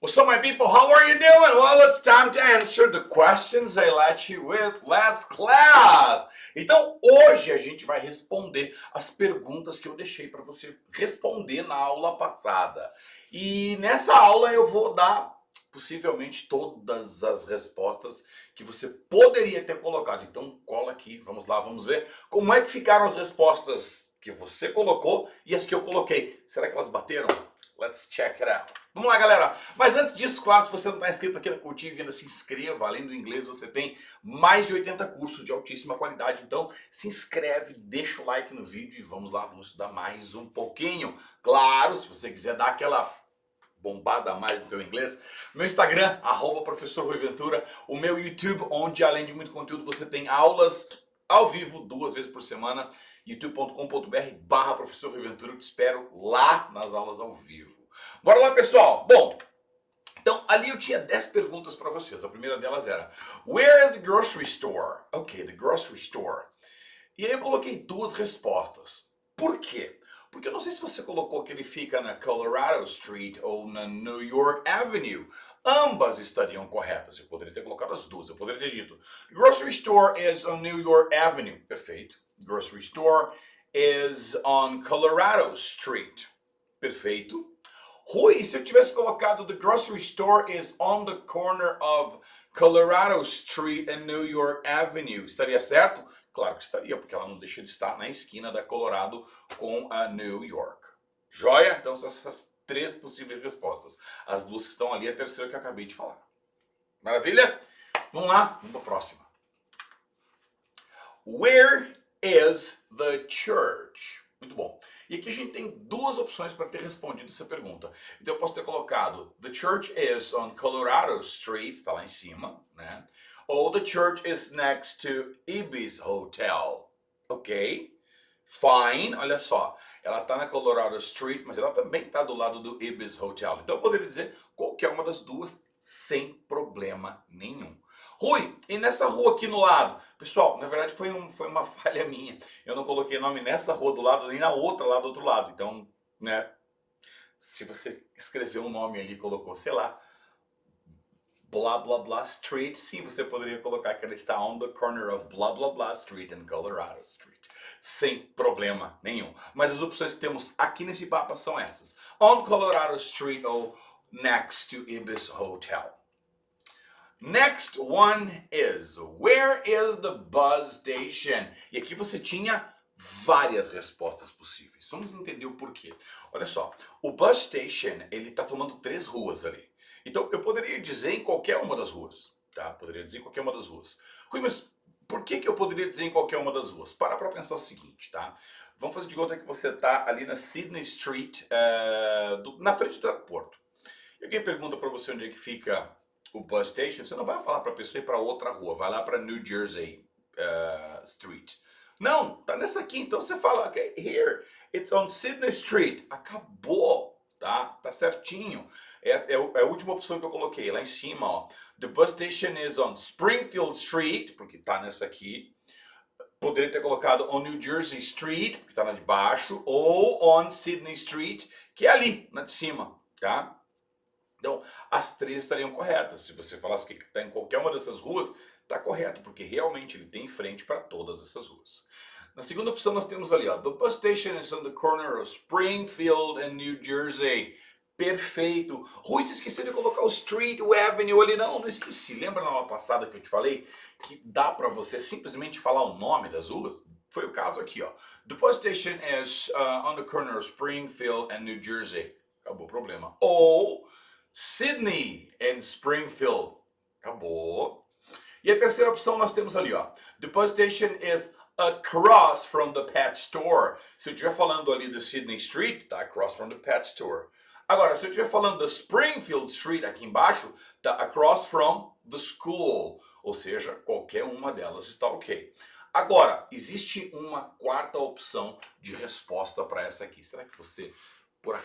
What's up, my people? How are you doing? Well, it's time to answer the questions I left you with last class. Então, hoje a gente vai responder as perguntas que eu deixei para você responder na aula passada. E nessa aula eu vou dar possivelmente todas as respostas que você poderia ter colocado. Então, cola aqui, vamos lá, vamos ver como é que ficaram as respostas que você colocou e as que eu coloquei. Será que elas bateram? Let's check it out. Vamos lá, galera. Mas antes disso, claro, se você não está inscrito aqui na Cultive, ainda se inscreva. Além do inglês, você tem mais de 80 cursos de altíssima qualidade. Então, se inscreve, deixa o like no vídeo e vamos lá, vamos estudar mais um pouquinho. Claro, se você quiser dar aquela bombada a mais no teu inglês, meu Instagram, @professor Rui Ventura, o meu YouTube, onde além de muito conteúdo você tem aulas ao vivo 2 vezes por semana, youtube.com.br/professor Rui Ventura. Eu te espero lá nas aulas ao vivo. Bora lá, pessoal. Bom, então ali eu tinha 10 perguntas para vocês. A primeira delas era: Where is the grocery store? Ok, the grocery store. E aí eu coloquei duas respostas. Por quê? Porque eu não sei se você colocou que ele fica na Colorado Street ou na New York Avenue. Ambas estariam corretas. Eu poderia ter colocado as duas. Eu poderia ter dito: The grocery store is on New York Avenue. Perfeito. The grocery store is on Colorado Street. Perfeito. Rui, se eu tivesse colocado The grocery store is on the corner of Colorado Street and New York Avenue, estaria certo? Claro que estaria, porque ela não deixa de estar na esquina da Colorado com a New York. Joia? Então são essas 3 possíveis respostas. As duas que estão ali, a terceira que eu acabei de falar. Maravilha? Vamos lá, vamos para a próxima. Where is the church? Muito bom. E aqui a gente tem 2 opções para ter respondido essa pergunta. Então eu posso ter colocado: The church is on Colorado Street, está lá em cima, né? Ou The church is next to Ibis Hotel. Ok? Fine, olha só. Ela está na Colorado Street, mas ela também está do lado do Ibis Hotel. Então eu poderia dizer qualquer uma das duas sem problema nenhum. Rui, e nessa rua aqui no lado? Pessoal, na verdade foi uma falha minha. Eu não coloquei nome nessa rua do lado, nem na outra lá do outro lado. Então, né, se você escreveu um nome ali e colocou, sei lá, Blah Blah Blah Street, sim, você poderia colocar que ela está on the corner of Blah Blah Blah Street and Colorado Street. Sem problema nenhum. Mas as opções que temos aqui nesse mapa são essas: on Colorado Street ou next to Ibis Hotel. Next one is: Where is the bus station? E aqui você tinha várias respostas possíveis. Vamos entender o porquê. Olha só, o bus station, ele está tomando 3 ruas ali. Então eu poderia dizer em qualquer uma das ruas, tá? Poderia dizer em qualquer uma das ruas. Rui, mas por que eu poderia dizer em qualquer uma das ruas? Para pensar o seguinte, tá? Vamos fazer de conta que você está ali na Sydney Street, na frente do aeroporto. E alguém pergunta para você onde é que fica o bus station, você não vai falar para a pessoa ir para outra rua, vai lá para New Jersey Street. Não, tá nessa aqui, então você fala, ok, here, it's on Sydney Street. Acabou, tá? Tá certinho. É a última opção que eu coloquei, lá em cima, ó. The bus station is on Springfield Street, porque tá nessa aqui. Poderia ter colocado on New Jersey Street, porque tá na de baixo, ou on Sydney Street, que é ali, na de cima, tá? Então, as 3 estariam corretas. Se você falasse que está em qualquer uma dessas ruas, está correto, porque realmente ele tem frente para todas essas ruas. Na segunda opção nós temos ali, ó, The bus station is on the corner of Springfield and New Jersey. Perfeito. Rui, você esqueceu de colocar o Street, o Avenue ali. Não esqueci. Lembra na aula passada que eu te falei que dá para você simplesmente falar o nome das ruas? Foi o caso aqui, ó. The bus station is on the corner of Springfield and New Jersey. Acabou o problema. Ou Sydney and Springfield. Acabou. E a terceira opção nós temos ali, ó. The bus station is across from the pet store. Se eu estiver falando ali da Sydney Street, tá across from the pet store. Agora, se eu estiver falando da Springfield Street aqui embaixo, tá across from the school. Ou seja, qualquer uma delas está ok. Agora, existe uma 4ª opção de resposta para essa aqui. Será que você, por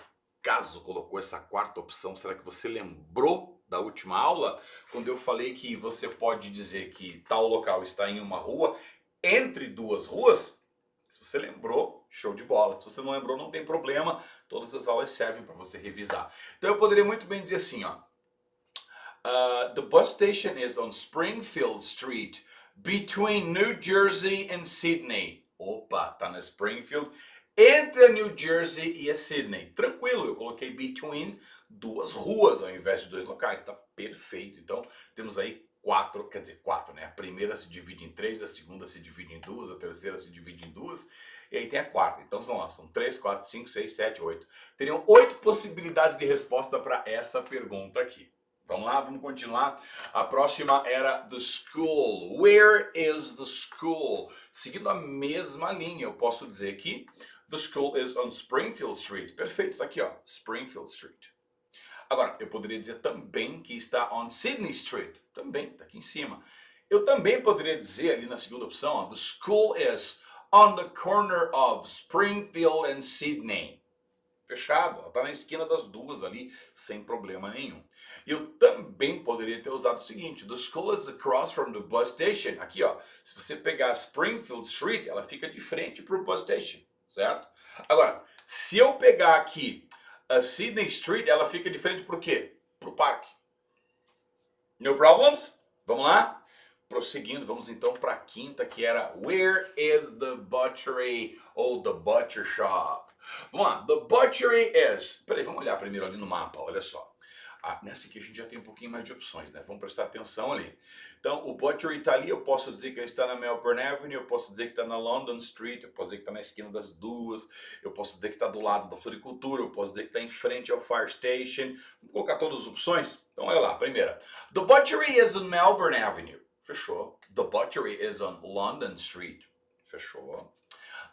acaso, colocou essa 4ª opção? Será que você lembrou da última aula? Quando eu falei que você pode dizer que tal local está em uma rua, entre 2 ruas? Se você lembrou, show de bola. Se você não lembrou, não tem problema. Todas as aulas servem para você revisar. Então eu poderia muito bem dizer assim, ó. The bus station is on Springfield Street, between New Jersey and Sydney. Opa, tá na Springfield, entre a New Jersey e a Sydney. Tranquilo, eu coloquei between duas ruas ao invés de dois locais. Tá perfeito. Então, temos aí quatro, quer dizer, quatro, né? A primeira se divide em três, a segunda se divide em duas, a terceira se divide em duas, e aí tem a quarta. Então são 3, 4, 5, 6, 7, 8. Teriam 8 possibilidades de resposta para essa pergunta aqui. Vamos lá, vamos continuar. A próxima era the school. Where is the school? Seguindo a mesma linha, eu posso dizer que the school is on Springfield Street. Perfeito, tá aqui, ó, Springfield Street. Agora, eu poderia dizer também que está on Sydney Street. Também, tá aqui em cima. Eu também poderia dizer ali na segunda opção, ó, the school is on the corner of Springfield and Sydney. Fechado, ela está na esquina das duas ali, sem problema nenhum. Eu também poderia ter usado o seguinte, the school is across from the bus station. Aqui, ó, se você pegar Springfield Street, ela fica de frente para o bus station, certo? Agora, se eu pegar aqui a Sydney Street, ela fica de frente para o quê? Para o parque. No problems? Vamos lá? Prosseguindo, vamos então para a quinta, que era where is the butchery ou the butcher shop? Vamos lá, the butchery is... Peraí, vamos olhar primeiro ali no mapa, olha só. Nessa aqui a gente já tem um pouquinho mais de opções, né? Vamos prestar atenção ali. Então, o butchery está ali, eu posso dizer que ele está na Melbourne Avenue, eu posso dizer que está na London Street, eu posso dizer que está na esquina das duas, eu posso dizer que está do lado da floricultura, eu posso dizer que está em frente ao Fire Station. Vamos colocar todas as opções? Então, olha lá, primeira. The butchery is on Melbourne Avenue. Fechou. The butchery is on London Street. Fechou.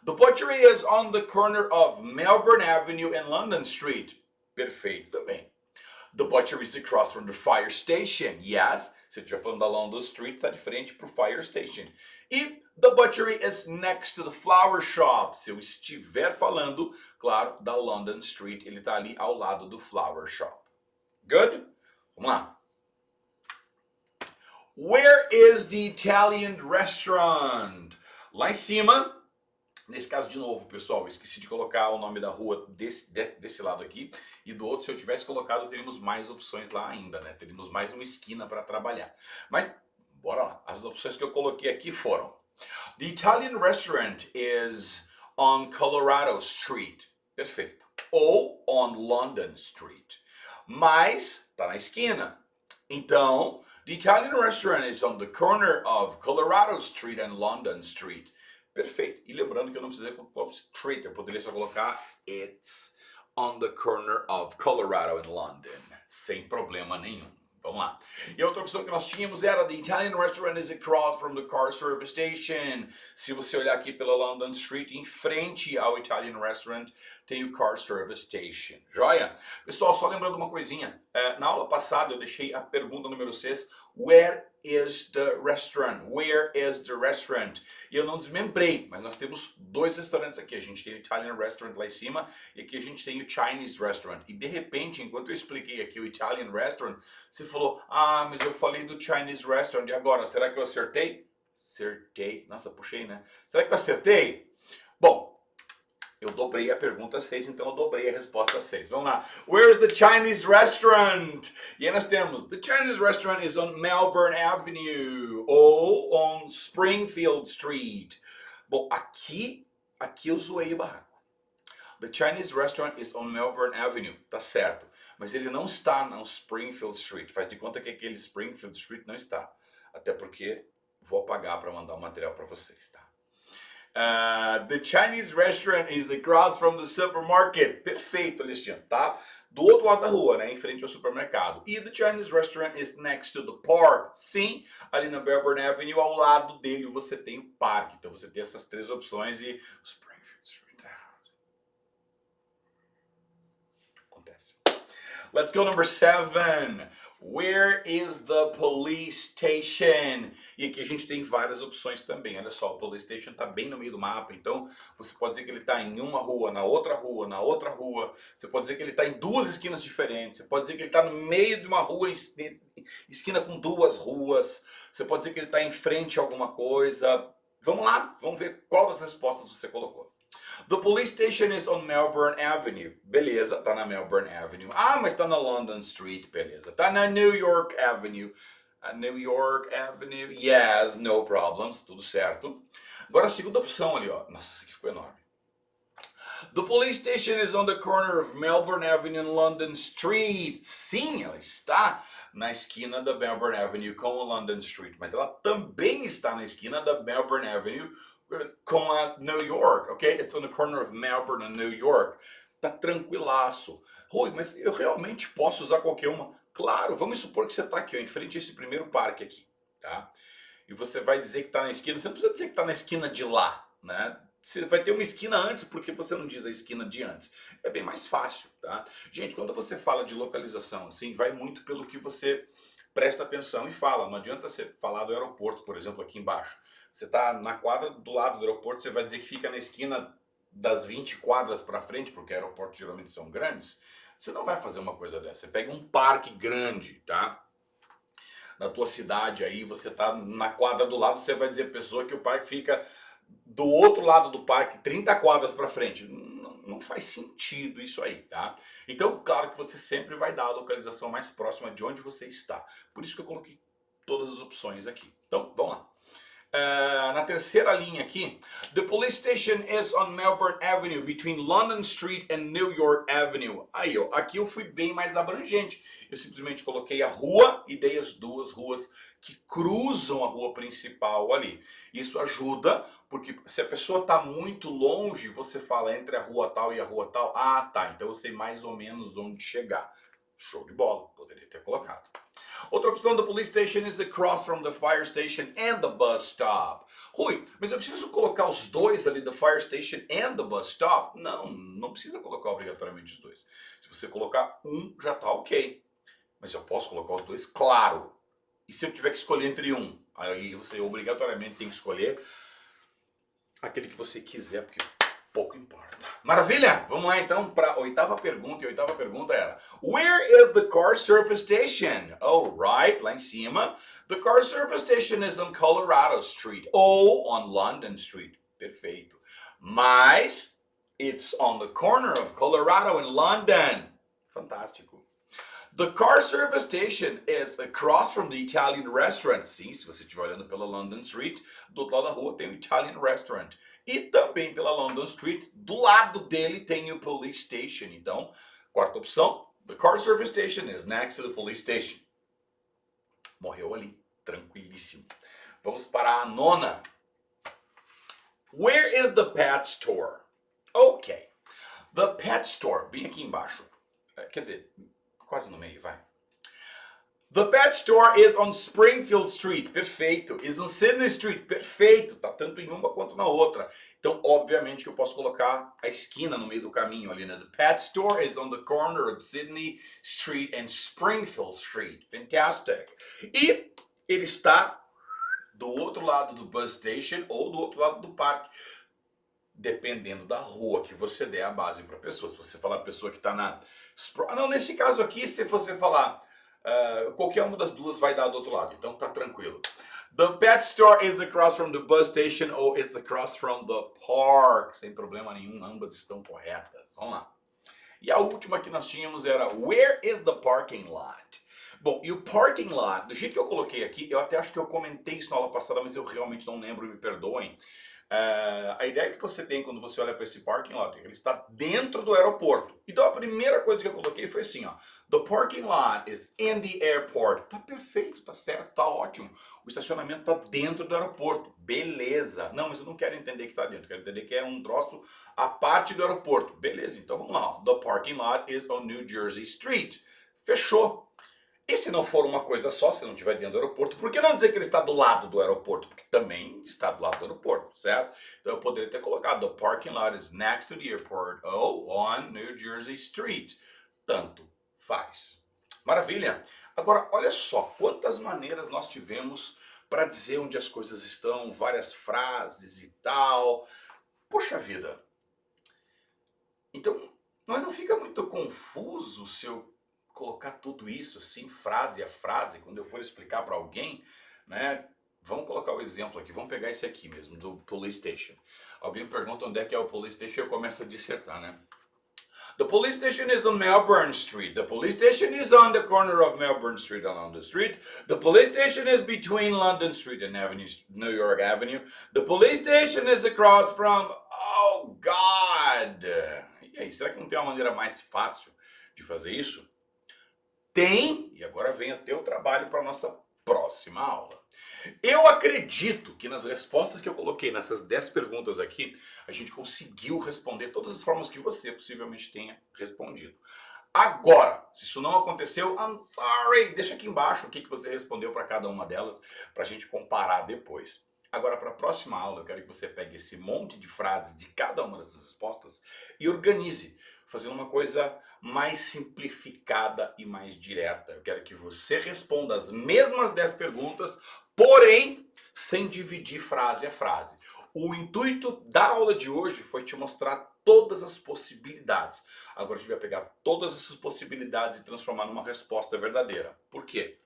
The butchery is on the corner of Melbourne Avenue and London Street. Perfeito também. The butchery is across from the fire station. Yes. Se eu estiver falando da London Street, está de frente para o fire station. E the butchery is next to the flower shop. Se eu estiver falando, claro, da London Street, ele está ali ao lado do flower shop. Good? Vamos lá. Where is the Italian restaurant? Lá em cima. Nesse caso, de novo, pessoal, eu esqueci de colocar o nome da rua desse lado aqui. E do outro, se eu tivesse colocado, teríamos mais opções lá ainda, né? Teríamos mais uma esquina para trabalhar. Mas, bora lá. As opções que eu coloquei aqui foram: the Italian restaurant is on Colorado Street. Perfeito. Ou on London Street. Mas, tá na esquina. Então, the Italian restaurant is on the corner of Colorado Street and London Street. Perfeito. E lembrando que eu não precisei colocar street, eu poderia só colocar it's on the corner of Colorado and London. Sem problema nenhum. Vamos lá. E a outra opção que nós tínhamos era the Italian restaurant is across from the car service station. Se você olhar aqui pela London Street, em frente ao Italian restaurant, tem o car service station. Joia? Pessoal, só lembrando uma coisinha. Na aula passada eu deixei a pergunta número 6. Where is the restaurant? Where is the restaurant? E eu não desmembrei, mas nós temos dois restaurantes aqui. A gente tem o Italian restaurant lá em cima e aqui a gente tem o Chinese restaurant. E de repente, enquanto eu expliquei aqui o Italian restaurant, você falou, mas eu falei do Chinese restaurant. E agora, será que eu acertei? Acertei. Nossa, puxei, né? Será que eu acertei? Bom, eu dobrei a pergunta 6, então eu dobrei a resposta 6. Vamos lá. Where is the Chinese restaurant? E aí nós temos, the Chinese restaurant is on Melbourne Avenue ou on Springfield Street. Bom, aqui eu zoei o barraco. The Chinese restaurant is on Melbourne Avenue. Tá certo. Mas ele não está na Springfield Street. Faz de conta que aquele Springfield Street não está. Até porque vou pagar para mandar o material para vocês, tá? The Chinese restaurant is across from the supermarket. Perfeito, Alexandre, tá? Do outro lado da rua, né? Em frente ao supermercado. E the Chinese restaurant is next to the park. Sim, ali na Melbourne Avenue, ao lado dele você tem o parque. Então você tem essas três opções e Springfield Street. Acontece. Let's go number 7. Where is the police station? E aqui a gente tem várias opções também. Olha só, o police station está bem no meio do mapa. Então, você pode dizer que ele está em uma rua, na outra rua, na outra rua. Você pode dizer que ele está em duas esquinas diferentes. Você pode dizer que ele está no meio de uma rua, esquina com duas ruas. Você pode dizer que ele está em frente a alguma coisa. Vamos lá, vamos ver qual das respostas você colocou. The police station is on Melbourne Avenue. Beleza, tá na Melbourne Avenue. Ah, mas tá na London Street. Beleza. Tá na New York Avenue. A New York Avenue. Yes, no problems. Tudo certo. Agora a segunda opção ali, ó. Nossa, isso aqui ficou enorme. The police station is on the corner of Melbourne Avenue and London Street. Sim, ela está na esquina da Melbourne Avenue com a London Street, mas ela também está na esquina da Melbourne Avenue com a New York, ok? It's on the corner of Melbourne and New York. Tá tranquilaço. Rui, mas eu realmente posso usar qualquer uma? Claro, vamos supor que você está aqui, ó, em frente a esse primeiro parque aqui, tá? E você vai dizer que está na esquina, você não precisa dizer que está na esquina de lá, né? Você vai ter uma esquina antes, porque você não diz a esquina de antes. É bem mais fácil, tá? Gente, quando você fala de localização, assim, vai muito pelo que você presta atenção e fala. Não adianta você falar do aeroporto, por exemplo, aqui embaixo. Você está na quadra do lado do aeroporto, você vai dizer que fica na esquina das 20 quadras para frente, porque aeroportos geralmente são grandes. Você não vai fazer uma coisa dessa. Você pega um parque grande, tá? Na tua cidade aí, você tá na quadra do lado, você vai dizer a pessoa que o parque fica do outro lado do parque, 30 quadras para frente. Não faz sentido isso aí, tá? Então, claro que você sempre vai dar a localização mais próxima de onde você está. Por isso que eu coloquei todas as opções aqui. Então, vamos lá. Na terceira linha aqui, the police station is on Melbourne Avenue between London Street and New York Avenue. Aí, ó, aqui eu fui bem mais abrangente. Eu simplesmente coloquei a rua e dei as duas ruas que cruzam a rua principal ali. Isso ajuda, porque se a pessoa está muito longe, você fala entre a rua tal e a rua tal. Ah, tá, então eu sei mais ou menos onde chegar. Show de bola, poderia ter colocado. Outra opção da police station is across from the fire station and the bus stop. Rui, mas eu preciso colocar os dois ali, the fire station and the bus stop? Não, não precisa colocar obrigatoriamente os dois. Se você colocar um, já tá ok. Mas eu posso colocar os dois? Claro. E se eu tiver que escolher entre um? Aí você obrigatoriamente tem que escolher aquele que você quiser, porque pouco importa. Maravilha! Vamos lá então para a oitava pergunta. E a oitava pergunta era: Where is the car service station? Oh, right, lá em cima. The car service station is on Colorado Street ou on London Street. Perfeito. Mas it's on the corner of Colorado and London. Fantástico. The car service station is across from the Italian restaurant. Sim, se você estiver olhando pela London Street, do outro lado da rua tem o Italian restaurant. E também pela London Street, do lado dele tem o police station. Então, quarta opção, the car service station is next to the police station. Morreu ali, tranquilíssimo. Vamos para a nona. Where is the pet store? Ok. The pet store, bem aqui embaixo. Quer dizer, quase no meio, vai. The pet store is on Springfield Street. Perfeito. Is on Sydney Street. Perfeito. Tá tanto em uma quanto na outra. Então, obviamente que eu posso colocar a esquina no meio do caminho ali, né? The pet store is on the corner of Sydney Street and Springfield Street. Fantastic. E ele está do outro lado do bus station ou do outro lado do parque, dependendo da rua que você der a base para a pessoa. Se você falar a pessoa que está na... Não, nesse caso aqui, se você falar qualquer uma das duas vai dar do outro lado, então tá tranquilo. The pet store is across from the bus station ou it's across from the park. Sem problema nenhum, ambas estão corretas. Vamos lá. E a última que nós tínhamos era Where is the parking lot? Bom, e o parking lot, do jeito que eu coloquei aqui, eu até acho que eu comentei isso na aula passada, mas eu realmente não lembro, me perdoem. A ideia que você tem quando você olha para esse parking lot, ele está dentro do aeroporto. Então a primeira coisa que eu coloquei foi assim, ó. The parking lot is in the airport. Tá perfeito, tá certo, tá ótimo. O estacionamento tá dentro do aeroporto. Beleza. Não, mas eu não quero entender que tá dentro. Quero entender que é um troço à parte do aeroporto. Beleza, então vamos lá. Ó. The parking lot is on New Jersey Street. Fechou. E se não for uma coisa só, se não estiver dentro do aeroporto, por que não dizer que ele está do lado do aeroporto? Porque também está do lado do aeroporto, certo? Então eu poderia ter colocado The parking lot is next to the airport ou on New Jersey Street. Tanto faz. Maravilha! Agora, olha só quantas maneiras nós tivemos para dizer onde as coisas estão, várias frases e tal. Poxa vida! Então, não fica muito confuso se eu colocar tudo isso assim, frase a frase, quando eu for explicar para alguém, né? Vamos colocar o exemplo aqui, vamos pegar esse aqui mesmo, do police station. Alguém pergunta onde é que é o police station e eu começo a dissertar, né? The police station is on Melbourne Street. The police station is on the corner of Melbourne Street and London Street. The police station is between London Street and New York Avenue. The police station is across from... Oh, God! E aí, será que não tem uma maneira mais fácil de fazer isso? Tem, e agora vem o teu trabalho para a nossa próxima aula. Eu acredito que nas respostas que eu coloquei nessas 10 perguntas aqui, a gente conseguiu responder todas as formas que você possivelmente tenha respondido. Agora, se isso não aconteceu, I'm sorry, deixa aqui embaixo o que você respondeu para cada uma delas, para a gente comparar depois. Agora, para a próxima aula, eu quero que você pegue esse monte de frases de cada uma dessas respostas e organize, fazendo uma coisa mais simplificada e mais direta. Eu quero que você responda as mesmas 10 perguntas, porém, sem dividir frase a frase. O intuito da aula de hoje foi te mostrar todas as possibilidades. Agora a gente vai pegar todas essas possibilidades e transformar numa resposta verdadeira. Por quê?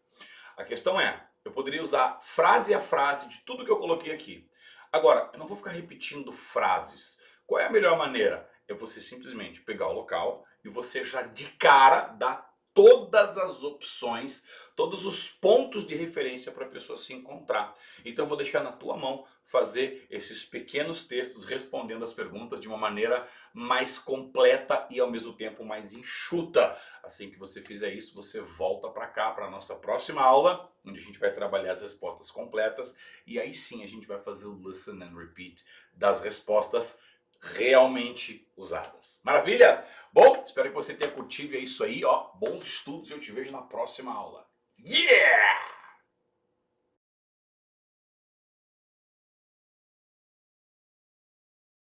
A questão é, eu poderia usar frase a frase de tudo que eu coloquei aqui. Agora, eu não vou ficar repetindo frases. Qual é a melhor maneira? É você simplesmente pegar o local e você já de cara dar todas as opções, todos os pontos de referência para a pessoa se encontrar. Então eu vou deixar na tua mão fazer esses pequenos textos respondendo as perguntas de uma maneira mais completa e ao mesmo tempo mais enxuta. Assim que você fizer isso, você volta para cá para a nossa próxima aula, onde a gente vai trabalhar as respostas completas e aí sim a gente vai fazer o listen and repeat das respostas realmente usadas. Maravilha? Bom, espero que você tenha curtido, é isso aí, ó, bons estudos e eu te vejo na próxima aula. Yeah!